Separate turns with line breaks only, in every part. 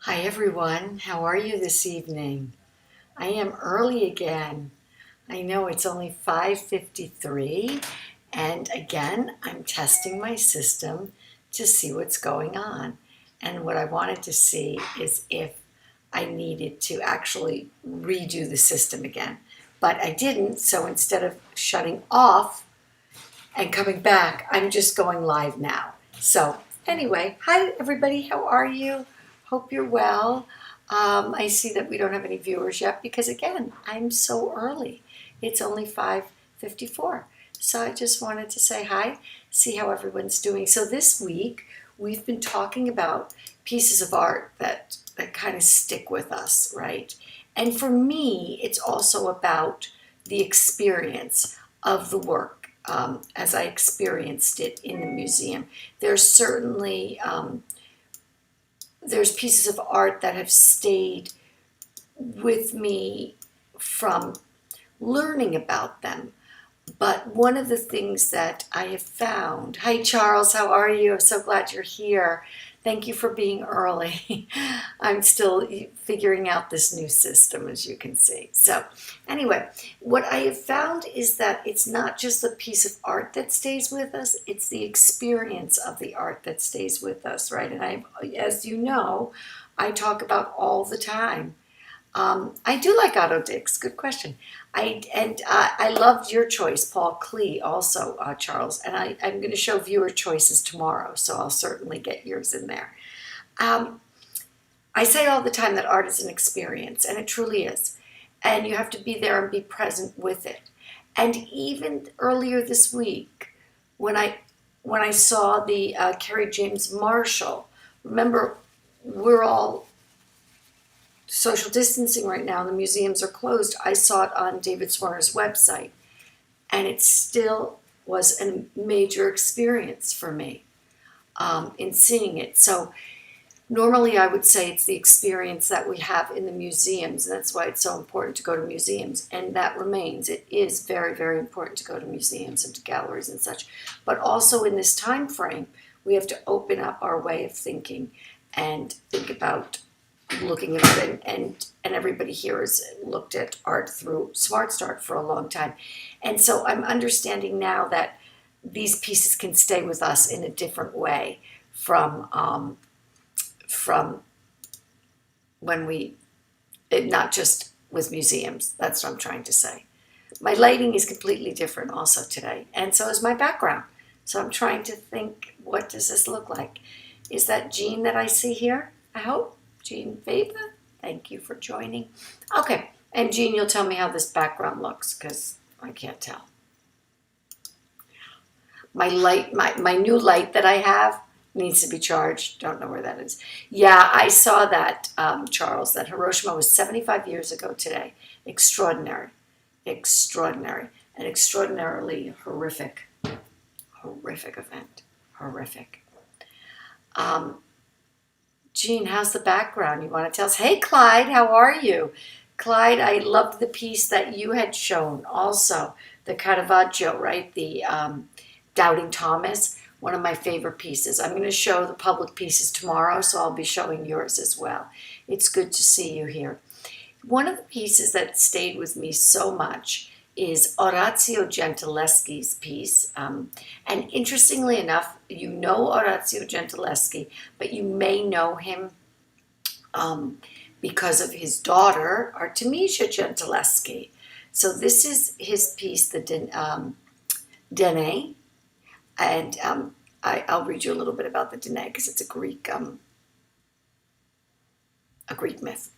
Hi everyone, how are you this evening? I am early again. I know it's only 5:53 and again I'm testing my system to see what's going on. And what I wanted to see is if I needed to actually redo the system again. But I didn't, so instead of shutting off and coming back, I'm just going live now. So anyway, hi everybody, how are you? Hope you're well. I see that we don't have any viewers yet because again, I'm so early. It's only 5:54. So I just wanted to say hi, see how everyone's doing. So this week, we've been talking about pieces of art that kind of stick with us, right? And for me, it's also about the experience of the work as I experienced it in the museum. There's certainly there's pieces of art that have stayed with me from learning about them. But one of the things that I have found, hi Charles, how are you? I'm so glad you're here. Thank you for being early. I'm still figuring out this new system, as you can see. So anyway, what I have found is that it's not just the piece of art that stays with us, it's the experience of the art that stays with us, right? And as you know, I talk about all the time. I do like auto dicks. Good question. I loved your choice, Paul Klee, also, Charles. And I'm going to show viewer choices tomorrow, so I'll certainly get yours in there. Um, I say all the time that art is an experience, and it truly is. And you have to be there and be present with it. And even earlier this week, when I saw the Kerry James Marshall, remember we're all social distancing right now, the museums are closed. I saw it on David Swarner's website, and it still was a major experience for me in seeing it. So normally I would say it's the experience that we have in the museums, and that's why it's so important to go to museums, and that remains. It is very, very important to go to museums and to galleries and such. But also in this time frame, we have to open up our way of thinking and think about looking at it, and everybody here has looked at art through SMART for a long time. And so I'm understanding now that these pieces can stay with us in a different way from when not just with museums. That's what I'm trying to say. My lighting is completely different also today, and so is my background. So I'm trying to think, what does this look like? Is that Jean that I see here? I hope. Jean Faber, thank you for joining. Okay, and Jean, you'll tell me how this background looks, because I can't tell. My light, my new light that I have needs to be charged. Don't know where that is. Yeah, I saw that, Charles, that Hiroshima was 75 years ago today. Extraordinary, extraordinary, an extraordinarily horrific event. Horrific. Jean, how's the background? You want to tell us? Hey, Clyde, how are you? Clyde, I loved the piece that you had shown also, the Caravaggio, right? The Doubting Thomas, one of my favorite pieces. I'm going to show the public pieces tomorrow, so I'll be showing yours as well. It's good to see you here. One of the pieces that stayed with me so much is Orazio Gentileschi's piece. And interestingly enough, you know Orazio Gentileschi, but you may know him because of his daughter, Artemisia Gentileschi. So this is his piece, the Danae. And I'll read you a little bit about the Danae because it's a Greek myth.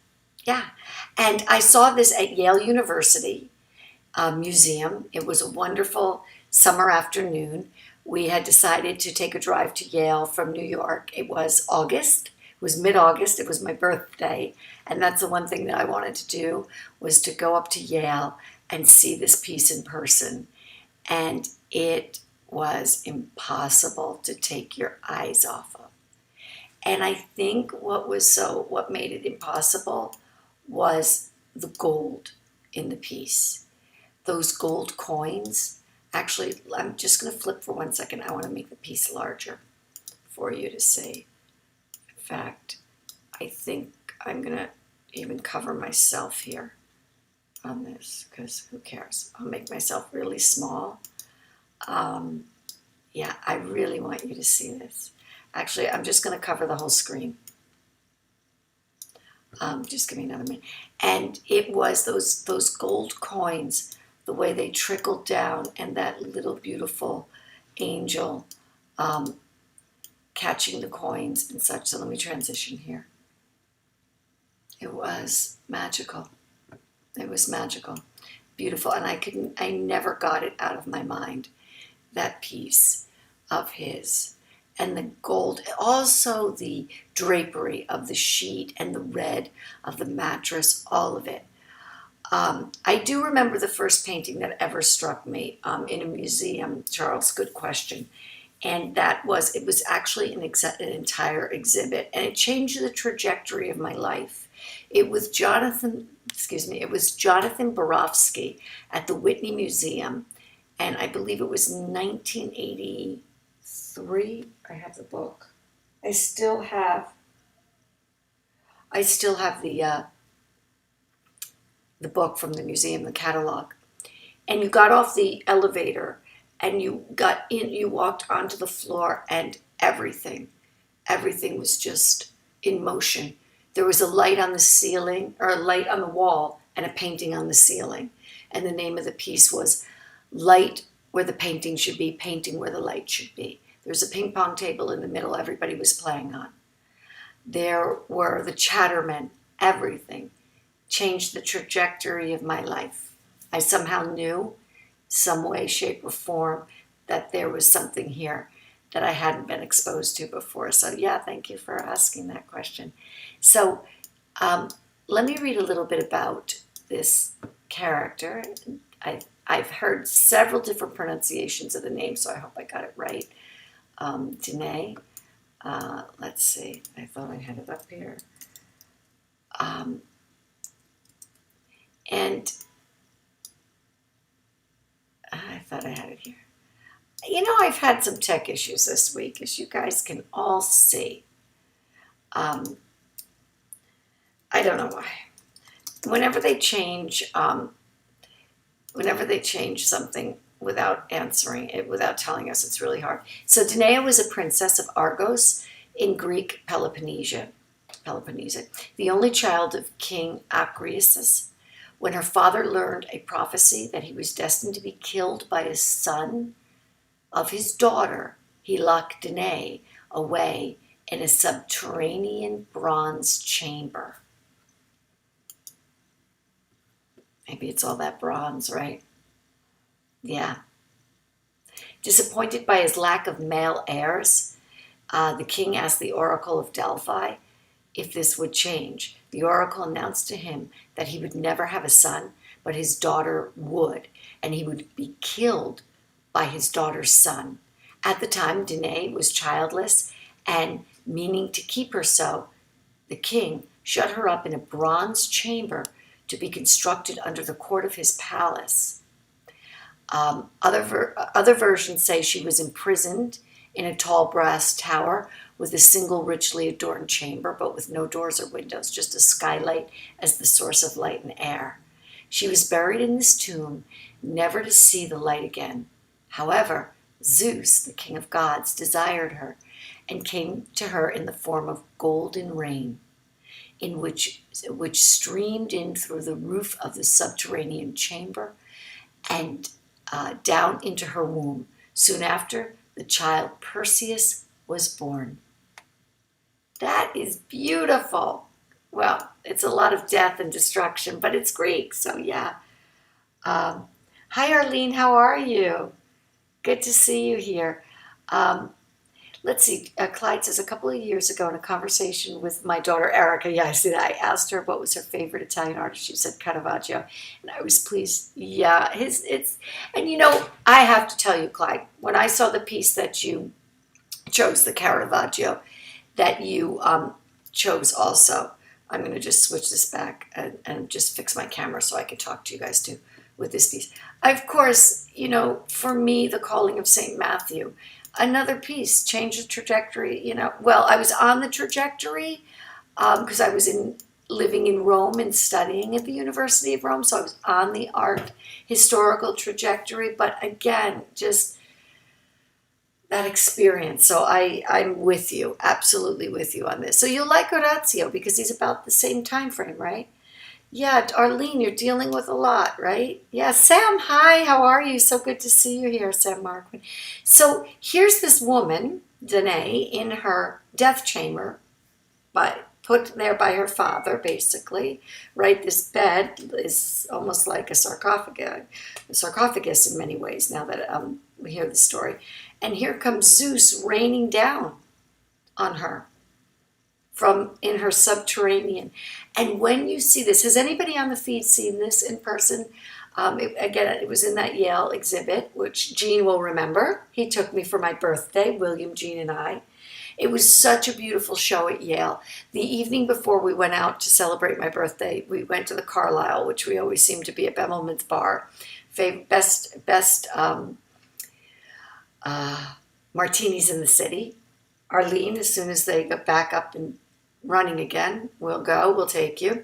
Yeah. And I saw this at Yale University museum. It was a wonderful summer afternoon. We had decided to take a drive to Yale from New York. It was August. It was mid-August. It was my birthday. And that's the one thing that I wanted to do, was to go up to Yale and see this piece in person. And it was impossible to take your eyes off of. And I think what made it impossible was the gold in the piece. Those gold coins. Actually, I'm just going to flip for 1 second. I want to make the piece larger for you to see. In fact, I think I'm going to even cover myself here on this, because who cares? I'll make myself really small. Yeah, I really want you to see this. Actually, I'm just going to cover the whole screen. Just give me another minute. And it was those gold coins, the way they trickled down, and that little beautiful angel catching the coins and such. So let me transition here. It was magical. It was magical, beautiful, and I never got it out of my mind, that piece of his. And the gold, also the drapery of the sheet and the red of the mattress, all of it. I do remember the first painting that ever struck me in a museum, Charles, good question. And it was actually an entire exhibit, and it changed the trajectory of my life. It was Jonathan Borofsky at the Whitney Museum, and I believe it was 1983. I have the book. I still have the book from the museum, the catalog. And you got off the elevator and you walked onto the floor, and everything was just in motion. There was a light on the ceiling, or a light on the wall, and a painting on the ceiling. And the name of the piece was Light Where the Painting Should Be, Painting Where the Light Should Be. There was a ping pong table in the middle everybody was playing on. There were the Chattermen. Everything changed the trajectory of my life. I somehow knew, some way, shape, or form, that there was something here that I hadn't been exposed to before. So yeah, thank you for asking that question. So let me read a little bit about this character. I've heard several different pronunciations of the name, so I hope I got it right. Danae. Let's see. I thought I had it up here. And I thought I had it here. You know, I've had some tech issues this week, as you guys can all see. I don't know why. Whenever they change something without answering it, without telling us, it's really hard. So Danae was a princess of Argos in Greek Peloponnesia, the only child of King Acreus. When her father learned a prophecy that he was destined to be killed by a son of his daughter, he locked Danae away in a subterranean bronze chamber. Maybe it's all that bronze, right? Yeah. Disappointed by his lack of male heirs, the king asked the oracle of Delphi if this would change. The oracle announced to him that he would never have a son, but his daughter would, and he would be killed by his daughter's son. At the time, Danae was childless, and meaning to keep her so, the king shut her up in a bronze chamber to be constructed under the court of his palace. Other versions say she was imprisoned in a tall brass tower with a single richly adorned chamber, but with no doors or windows, just a skylight as the source of light and air. She was buried in this tomb, never to see the light again. However, Zeus, the king of gods, desired her and came to her in the form of golden rain, in which streamed in through the roof of the subterranean chamber and down into her womb. Soon after, the child Perseus was born. That is beautiful. Well, it's a lot of death and destruction, but it's Greek, so yeah. Hi, Arlene, how are you? Good to see you here. Let's see, Clyde says, a couple of years ago in a conversation with my daughter Erica, yeah, I see that, I asked her what was her favorite Italian artist. She said Caravaggio, and I was pleased. Yeah, and you know, I have to tell you, Clyde, when I saw the piece that you chose, the Caravaggio, that you chose also, I'm going to just switch this back and just fix my camera so I can talk to you guys too with this piece. Of course, you know, for me, the Calling of St. Matthew, another piece, change the trajectory, you know. Well, I was on the trajectory, because I was living in Rome and studying at the University of Rome, so I was on the art historical trajectory. But again, just that experience. So I'm with you, absolutely with you on this. So you'll like Orazio because he's about the same time frame, right? Yeah, Arlene, you're dealing with a lot, right? Yeah, Sam, hi, how are you? So good to see you here, Sam Markman. So here's this woman, Danae, in her death chamber, put there by her father, basically, right? This bed is almost like a sarcophagus in many ways, now that we hear the story. And here comes Zeus raining down on her from in her subterranean. And when you see this, has anybody on the feed seen this in person? Again, it was in that Yale exhibit, which Gene will remember. He took me for my birthday, William, Gene, and I. It was such a beautiful show at Yale. The evening before we went out to celebrate my birthday, we went to the Carlisle, which we always seem to be at Bemelman's Bar. Best martinis in the city. Arlene, as soon as they get back up and running again, we'll take you.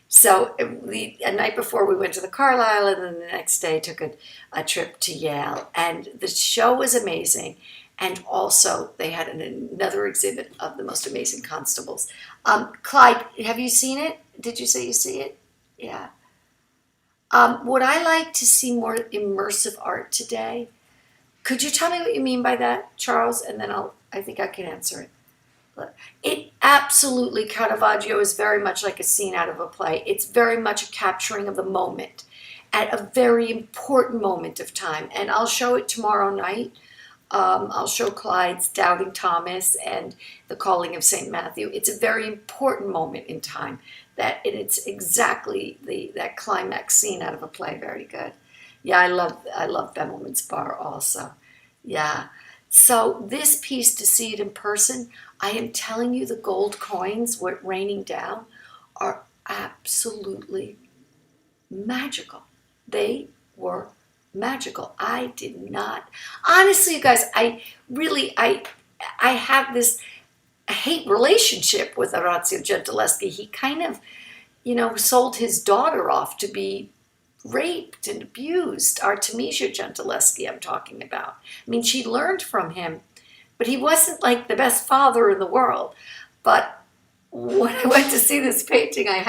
So a night before we went to the Carlisle, and then the next day took a trip to Yale. And the show was amazing. And also they had another exhibit of the most amazing constables. Clyde, have you seen it? Did you say you see it? Yeah. Would I like to see more immersive art today? Could you tell me what you mean by that, Charles? And then I think I can answer it. It absolutely, Caravaggio is very much like a scene out of a play. It's very much a capturing of the moment at a very important moment of time. And I'll show it tomorrow night. I'll show Clyde's Doubting Thomas and the Calling of St. Matthew. It's a very important moment in time. It's exactly that climax scene out of a play. Very good. Yeah, I love Bemelman's Bar also. Yeah. So this piece, to see it in person, I am telling you, the gold coins raining down are absolutely magical. They were magical. I did not, honestly, you guys, I have this hate relationship with Orazio Gentileschi. He kind of, sold his daughter off to be raped and abused. Artemisia Gentileschi, I'm talking about. I mean, she learned from him, but he wasn't like the best father in the world. But when I went to see this painting, I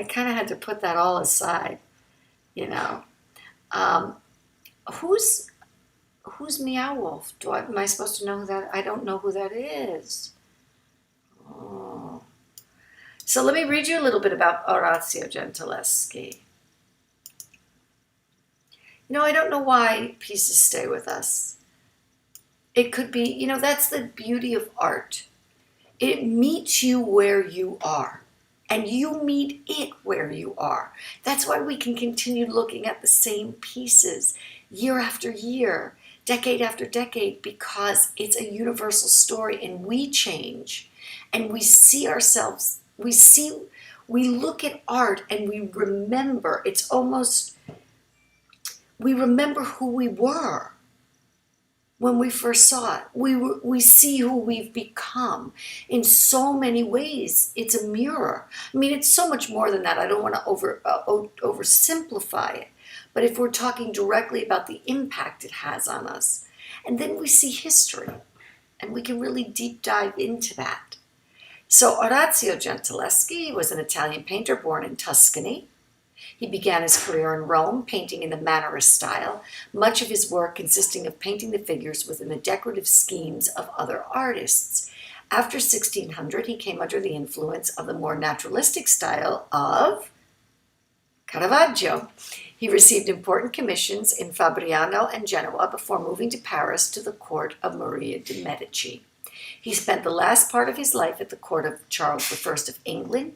kind of had to put that all aside, you know. Who's Meow Wolf? Am I supposed to know who that? I don't know who that is. Oh. So let me read you a little bit about Orazio Gentileschi. I don't know why pieces stay with us. It could be, that's the beauty of art. It meets you where you are, and you meet it where you are. That's why we can continue looking at the same pieces year after year, decade after decade, because it's a universal story, and we change, and we see ourselves, we look at art and we remember, we remember who we were when we first saw it. We see who we've become in so many ways. It's a mirror. I mean, it's so much more than that. I don't want to oversimplify it. But if we're talking directly about the impact it has on us, and then we see history, and we can really deep dive into that. So Orazio Gentileschi was an Italian painter born in Tuscany. He began his career in Rome, painting in the Mannerist style, much of his work consisting of painting the figures within the decorative schemes of other artists. After 1600, he came under the influence of the more naturalistic style of Caravaggio. He received important commissions in Fabriano and Genoa before moving to Paris to the court of Maria de' Medici. He spent the last part of his life at the court of Charles I of England,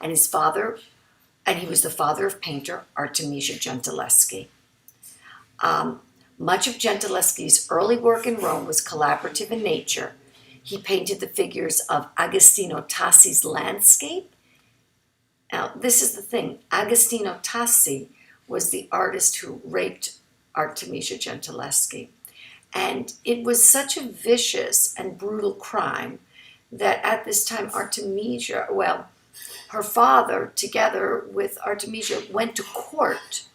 and he was the father of painter Artemisia Gentileschi. Much of Gentileschi's early work in Rome was collaborative in nature. He painted the figures of Agostino Tassi's landscape. Now, this is the thing. Agostino Tassi was the artist who raped Artemisia Gentileschi. And it was such a vicious and brutal crime that at this time Artemisia, well, her father, together with Artemisia, went to court.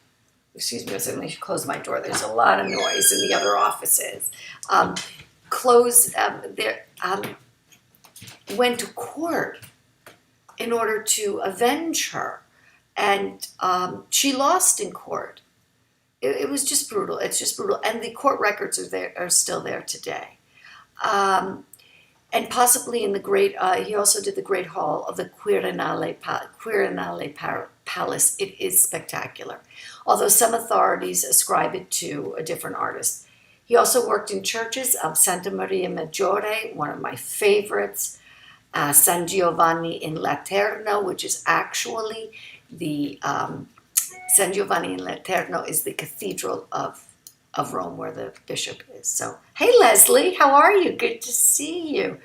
Excuse me, let me close my door. There's a lot of noise in the other offices. Went to court in order to avenge her, and she lost in court. It was just brutal. It's just brutal, and the court records are still there today. And possibly in the great, he also did the Great Hall of the Quirinale Palace. It is spectacular, although some authorities ascribe it to a different artist. He also worked in churches of Santa Maria Maggiore, one of my favorites, San Giovanni in Laterno, which is actually the, San Giovanni in Laterno is the cathedral of Rome, where the bishop is. So, hey Leslie, how are you? Good to see you.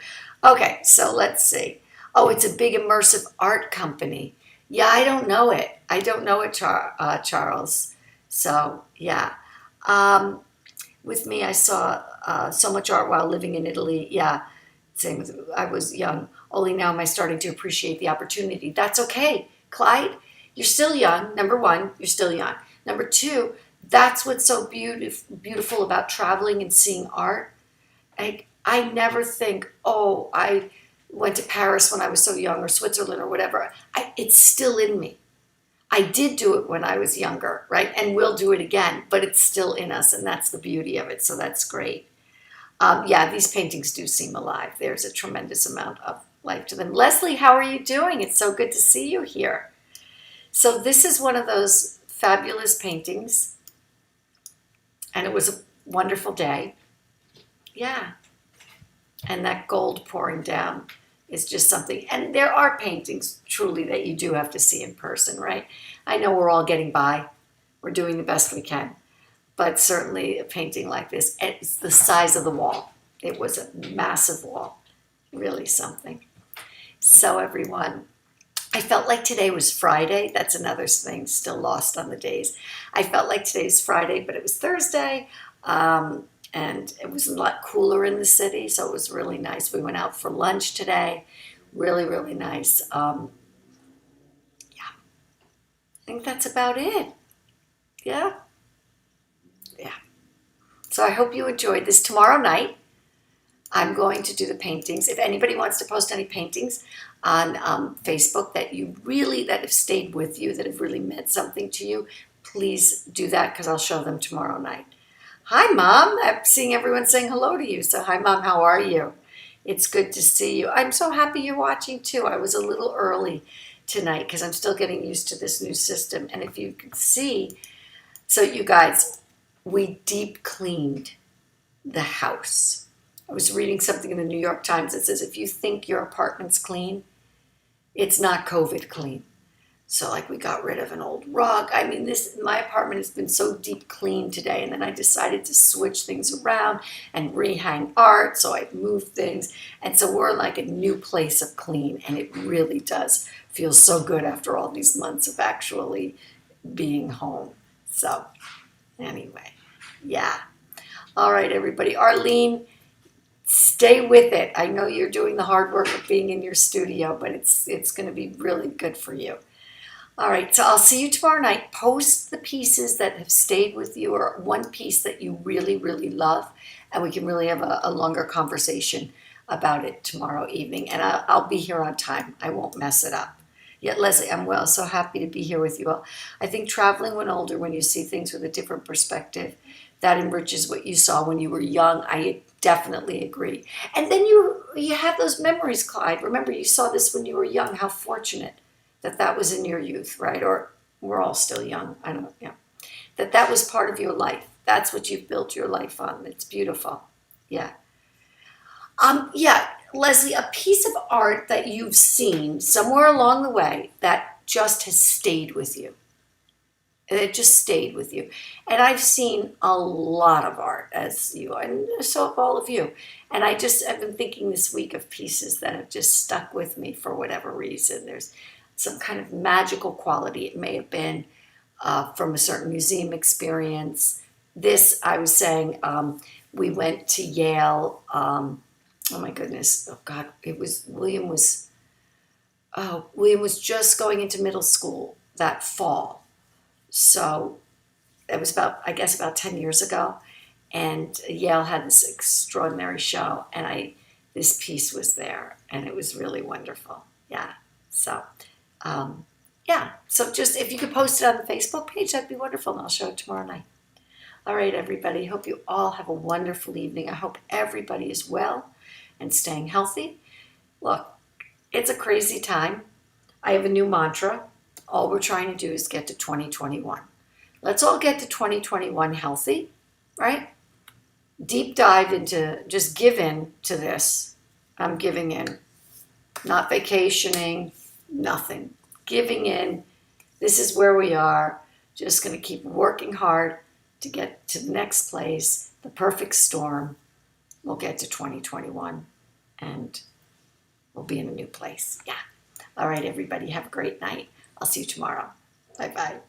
Okay, so let's see. Oh, it's a big immersive art company. Yeah, I don't know it. I don't know it, Charles. So, yeah. With me, I saw so much art while living in Italy. Yeah, same with, I was young. Only now am I starting to appreciate the opportunity. That's okay, Clyde. You're still young. Number one, you're still young. Number two, that's what's so beautiful about traveling and seeing art. I never think, oh, I went to Paris when I was so young, or Switzerland or whatever. It's still in me. I did do it when I was younger, right? And we'll do it again, but it's still in us, and that's the beauty of it. So that's great. Yeah, these paintings do seem alive. There's a tremendous amount of life to them. Leslie, how are you doing? It's so good to see you here. So this is one of those fabulous paintings. And it was a wonderful day. Yeah. And that gold pouring down is just something. And there are paintings truly that you do have to see in person, right? I know we're all getting by. We're doing the best we can. But certainly a painting like this, it's the size of the wall. It was a massive wall. Really something. So everyone, I felt like today was Friday. That's another thing, still lost on the days. I felt like today's Friday, but it was Thursday, and it was a lot cooler in the city, so it was really nice. We went out for lunch today. Really, really nice. Yeah, I think that's about it. Yeah. Yeah. So I hope you enjoyed this. Tomorrow night, I'm going to do the paintings. If anybody wants to post any paintings on Facebook that have stayed with you, that have really meant something to you, please do that, because I'll show them tomorrow night. Hi, Mom. I'm seeing everyone saying hello to you. So hi, Mom. How are you? It's good to see you. I'm so happy you're watching too. I was a little early tonight because I'm still getting used to this new system. And if you could see, so you guys, we deep cleaned the house. I was reading something in the New York Times that says if you think your apartment's clean, it's not COVID clean. So like we got rid of an old rug. I mean, my apartment has been so deep cleaned today, and then I decided to switch things around and rehang art. So I moved things, and so we're like a new place of clean, and it really does feel so good after all these months of actually being home. So anyway, yeah. All right, everybody. Arlene, stay with it. I know you're doing the hard work of being in your studio, but it's going to be really good for you. All right, so I'll see you tomorrow night. Post the pieces that have stayed with you, or one piece that you really, really love, and we can really have a longer conversation about it tomorrow evening. And I'll be here on time. I won't mess it up. Yet, Leslie, I'm so happy to be here with you all. I think traveling when older, when you see things with a different perspective, that enriches what you saw when you were young. I definitely agree. And then you have those memories, Clyde. Remember, you saw this when you were young. How fortunate that was in your youth, right? Or we're all still young. I don't know. Yeah. That was part of your life. That's what you've built your life on. It's beautiful. Yeah. Yeah, Leslie, a piece of art that you've seen somewhere along the way that just has stayed with you. It just stayed with you. And I've seen a lot of art, as you, and so have all of you. And I've been thinking this week of pieces that have just stuck with me for whatever reason. There's some kind of magical quality. It may have been from a certain museum experience. This, I was saying, we went to Yale oh my goodness, oh God, William was just going into middle school that fall. So it was I guess about 10 years ago. And Yale had this extraordinary show, and this piece was there, and it was really wonderful. Yeah. So, yeah. So just if you could post it on the Facebook page, that'd be wonderful, and I'll show it tomorrow night. All right, everybody. Hope you all have a wonderful evening. I hope everybody is well and staying healthy. Look, it's a crazy time. I have a new mantra. All we're trying to do is get to 2021. Let's all get to 2021 healthy, right? Deep dive into, just give in to this. I'm giving in, not vacationing, nothing. Giving in. This is where we are. Just going to keep working hard to get to the next place, the perfect storm. We'll get to 2021 and we'll be in a new place. Yeah. All right, everybody. Have a great night. I'll see you tomorrow. Bye-bye.